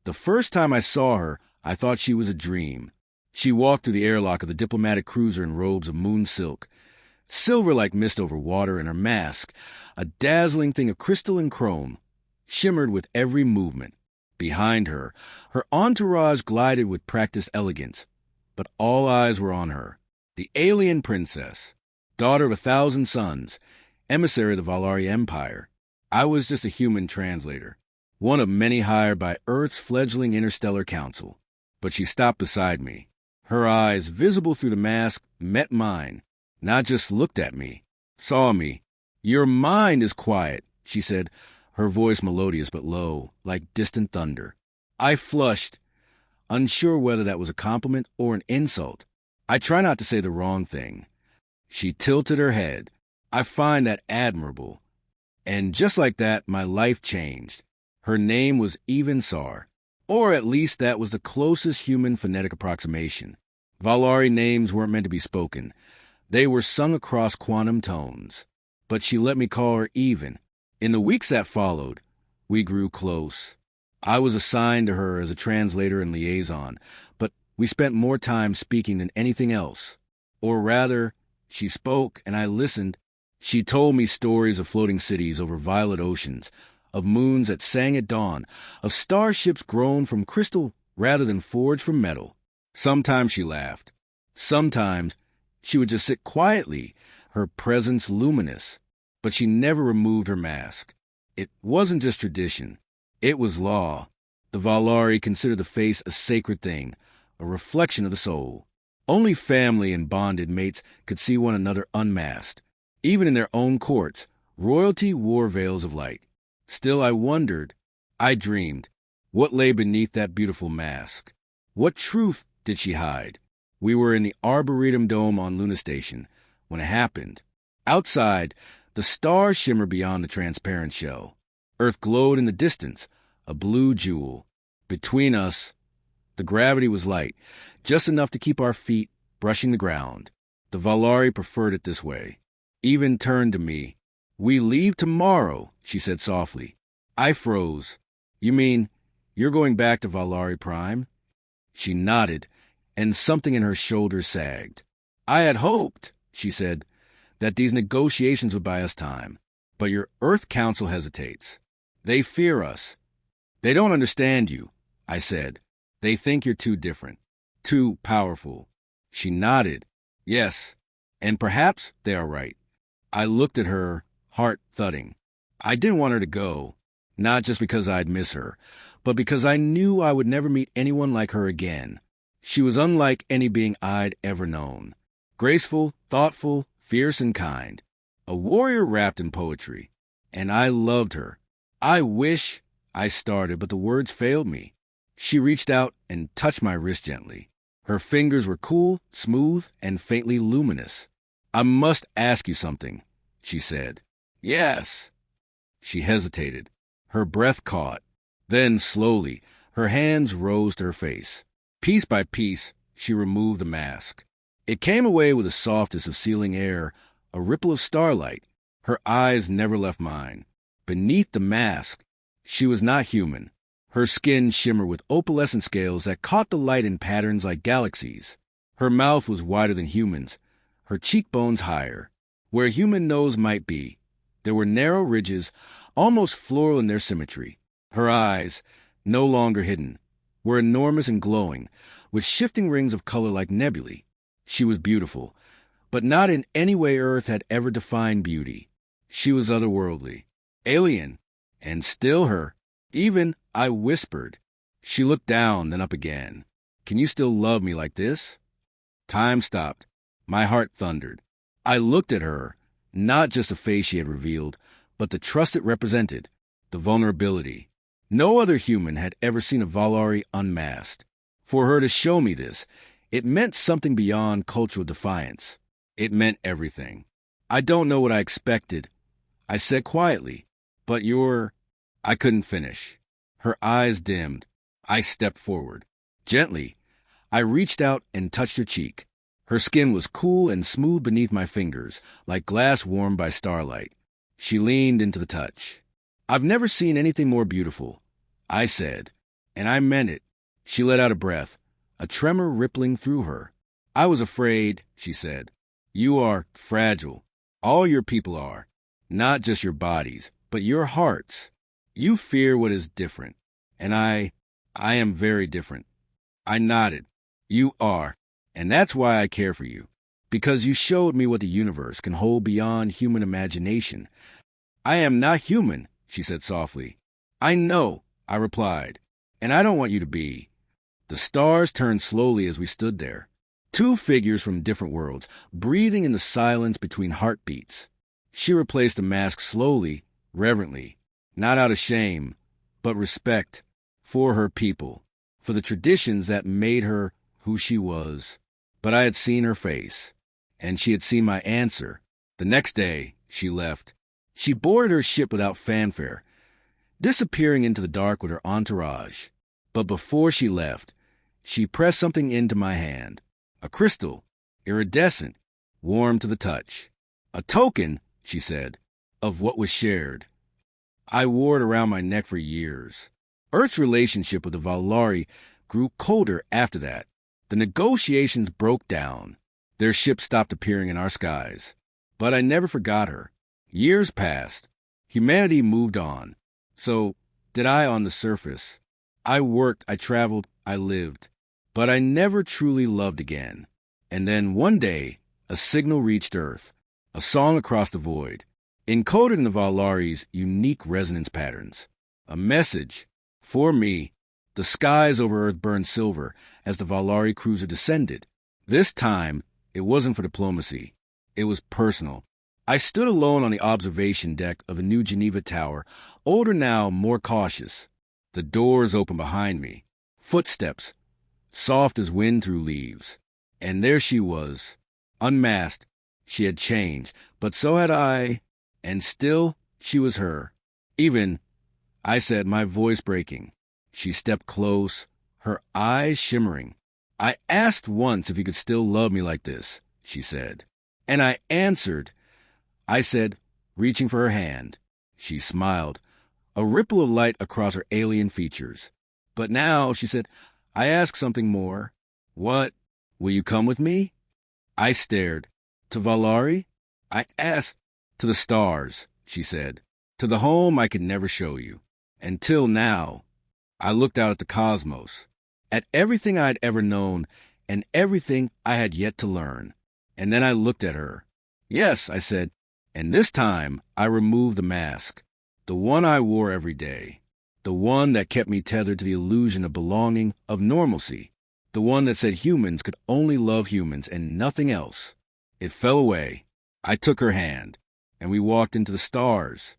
The first time I saw her, I thought she was a dream. She walked through the airlock of the diplomatic cruiser in robes of moon silk, silver like mist over water, and her mask, a dazzling thing of crystal and chrome, shimmered with every movement. Behind her, her entourage glided with practiced elegance, but all eyes were on her. The alien princess, daughter of 1,000 suns, emissary of the Valari Empire. I was just a human translator, one of many hired by Earth's fledgling interstellar council. But she stopped beside me. Her eyes, visible through the mask, met mine, not just looked at me, saw me. "Your mind is quiet," she said, her voice melodious but low, like distant thunder. I flushed, unsure whether that was a compliment or an insult. I try not to say the wrong thing. She tilted her head. I find that admirable. And just like that, my life changed. Her name was Even Sar, or at least that was the closest human phonetic approximation. Valari names weren't meant to be spoken. They were sung across quantum tones. But she let me call her Even. In the weeks that followed, we grew close. I was assigned to her as a translator and liaison, but we spent more time speaking than anything else. Or rather, she spoke and I listened. She told me stories of floating cities over violet oceans, of moons that sang at dawn, of starships grown from crystal rather than forged from metal. Sometimes she laughed. Sometimes she would just sit quietly, her presence luminous. But she never removed her mask. It wasn't just tradition. It was law. The Valari considered the face a sacred thing, a reflection of the soul. Only family and bonded mates could see one another unmasked. Even in their own courts, royalty wore veils of light. Still, I wondered, I dreamed, what lay beneath that beautiful mask? What truth did she hide? We were in the Arboretum Dome on Luna Station when it happened. Outside, the stars shimmered beyond the transparent shell. Earth glowed in the distance, a blue jewel. Between us, the gravity was light, just enough to keep our feet brushing the ground. The Valari preferred it this way. Even turned to me. "We leave tomorrow," she said softly. I froze. "You mean you're going back to Valari Prime?" She nodded, and something in her shoulders sagged. "I had hoped," she said, "that these negotiations would buy us time. But your Earth Council hesitates. They fear us. They don't understand you," I said. "They think you're too different, too powerful." She nodded. "Yes, and perhaps they are right." I looked at her, heart thudding. I didn't want her to go, not just because I'd miss her, but because I knew I would never meet anyone like her again. She was unlike any being I'd ever known. Graceful, thoughtful, fierce and kind. A warrior wrapped in poetry. And I loved her. "I wish," I started, but the words failed me. She reached out and touched my wrist gently. Her fingers were cool, smooth, and faintly luminous. "I must ask you something," she said. "Yes." She hesitated. Her breath caught. Then, slowly, her hands rose to her face. Piece by piece, she removed the mask. It came away with the softness of sealing air, a ripple of starlight. Her eyes never left mine. Beneath the mask, she was not human. Her skin shimmered with opalescent scales that caught the light in patterns like galaxies. Her mouth was wider than humans, her cheekbones higher. Where a human nose might be, there were narrow ridges, almost floral in their symmetry. Her eyes, no longer hidden, were enormous and glowing, with shifting rings of color like nebulae. She was beautiful, but not in any way Earth had ever defined beauty. She was otherworldly, alien, and still her. "Even," I whispered. She looked down, then up again. "Can you still love me like this?" Time stopped. My heart thundered. I looked at her, not just the face she had revealed, but the trust it represented, the vulnerability. No other human had ever seen a Valari unmasked. For her to show me this, it meant something beyond cultural defiance. It meant everything. "I don't know what I expected," I said quietly, "but you're—" I couldn't finish. Her eyes dimmed. I stepped forward. Gently, I reached out and touched her cheek. Her skin was cool and smooth beneath my fingers, like glass warmed by starlight. She leaned into the touch. "I've never seen anything more beautiful," I said. And I meant it. She let out a breath, a tremor rippling through her. I was afraid, she said. You are fragile. All your people are. Not just your bodies, but your hearts. You fear what is different. And I am very different. I nodded. You are. And that's why I care for you. Because you showed me what the universe can hold beyond human imagination. I am not human, she said softly. I know, I replied. And I don't want you to be. The stars turned slowly as we stood there. Two figures from different worlds, breathing in the silence between heartbeats. She replaced the mask slowly, reverently, not out of shame, but respect for her people, for the traditions that made her who she was. But I had seen her face, and she had seen my answer. The next day, she left. She boarded her ship without fanfare, disappearing into the dark with her entourage. But before she left, she pressed something into my hand. A crystal, iridescent, warm to the touch. A token, she said, of what was shared. I wore it around my neck for years. Earth's relationship with the Valari grew colder after that. The negotiations broke down. Their ships stopped appearing in our skies. But I never forgot her. Years passed. Humanity moved on. So did I on the surface. I worked, I traveled, I lived. But I never truly loved again. And then one day, a signal reached Earth, a song across the void, encoded in the Valari's unique resonance patterns. A message. For me, the skies over Earth burned silver as the Valari cruiser descended. This time, it wasn't for diplomacy. It was personal. I stood alone on the observation deck of the New Geneva Tower, older now, more cautious. The doors opened behind me. Footsteps, soft as wind through leaves. And there she was, unmasked. She had changed, but so had I, and still she was her. Even, I said, my voice breaking. She stepped close, her eyes shimmering. I asked once if you could still love me like this, she said. And I answered, I said, reaching for her hand. She smiled, a ripple of light across her alien features. But now, she said, I ask something more. What? Will you come with me? I stared. To Valari? I asked. To the stars, she said. To the home I could never show you. Until now. I looked out at the cosmos, at everything I had ever known and everything I had yet to learn. And then I looked at her. Yes, I said, and this time I removed the mask, the one I wore every day, the one that kept me tethered to the illusion of belonging, of normalcy, the one that said humans could only love humans and nothing else. It fell away. I took her hand, and we walked into the stars.